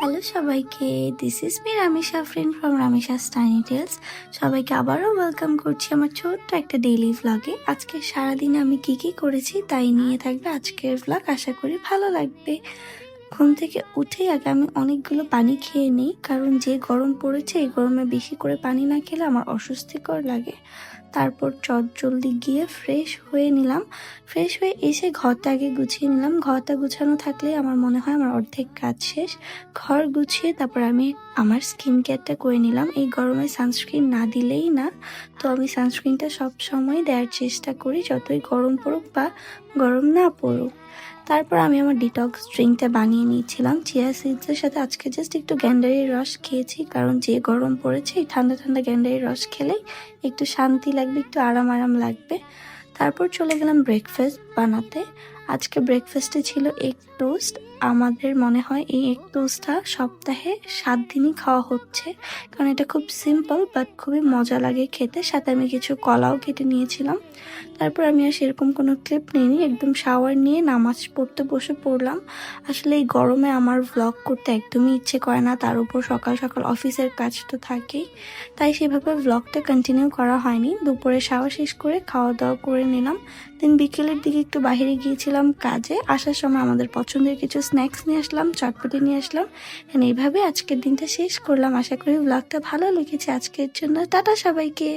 Hello সবাইকে, this is me Ramisha friend from Ramisha's tiny tales. সবাইকে আবারও ওয়েলকাম করছি আমার ছোট্ট একটা ডেইলি ভ্লগে। আজকে সারাদিন আমি কি করেছি তাই নিয়ে থাকবে আজকের ভ্লগ। আশা করি ভালো লাগবে। ঘুম থেকে উঠেই আগে আমি অনেকগুলো পানি খেয়ে নিই, কারণ যে গরম পড়েছে এই গরমে বেশি করে পানি না খেলে আমার অস্বস্তিকর লাগে। তারপর চটজলদি গিয়ে ফ্রেশ হয়ে নিলাম। ফ্রেশ হয়ে এসে ঘরটা আগে গুছিয়ে নিলাম। ঘরটা গুছানো থাকলে আমার মনে হয় আমার অর্ধেক কাজ শেষ। ঘর গুছিয়ে তারপর আমি আমার স্কিন কেয়ারটা করে নিলাম। এই গরমে সানস্ক্রিন না দিলেই না, তো আমি সানস্ক্রিনটা সব সময় দেওয়ার চেষ্টা করি, যতই গরম পড়ুক বা গরম না পড়ুক। তারপর আমি আমার ডিটক্স ড্রিঙ্কটা বানিয়ে নিয়েছিলাম চিয়া সিডসের সাথে। আজকে জাস্ট একটু গ্যান্ডারির রস খেয়েছি, কারণ যে গরম পড়েছে এই ঠান্ডা ঠান্ডা গ্যান্ডারির রস খেলেই একটু শান্তি লাগবে, একটু আরাম লাগবে। তারপর চলে গেলাম ব্রেকফাস্ট বানাতে। আজকে ব্রেকফাস্টে ছিল এগ টোস্ট। আমাদের মনে হয় এই এগ টোস্টটা সপ্তাহে 7 দিনই খাওয়া হচ্ছে, কারণ এটা খুব সিম্পল বাট খুবই মজা লাগে খেতে। সাথে আমি কিছু কলাও কেটে নিয়েছিলাম। তারপর আমি আর সেরকম কোনো ক্লিপ নিইনি, একদম শাওয়ার নিয়ে নামাজ পড়তে বসে পড়লাম। আসলে এই গরমে আমার ভ্লগ করতে একদমই ইচ্ছে করে না, তার উপর সকাল সকাল অফিসের কাজ তো থাকেই, তাই সেভাবে ভ্লগটা কন্টিনিউ করা হয়নি। দুপুরে শাওয়ার শেষ করে খাওয়া দাওয়া করে নিলাম। দেন বিকেলের দিকে একটু বাইরে গিয়েছিলাম কাজে। আসার সময় আমাদের পছন্দের কিছু স্ন্যাক্স নিয়ে আসলাম, চটপটি নিয়ে আসলাম। এইভাবে আজকের দিনটা শেষ করলাম। আশা করি ভ্লগটা ভালো লেগেছে। আজকের জন্য টাটা সবাইকে।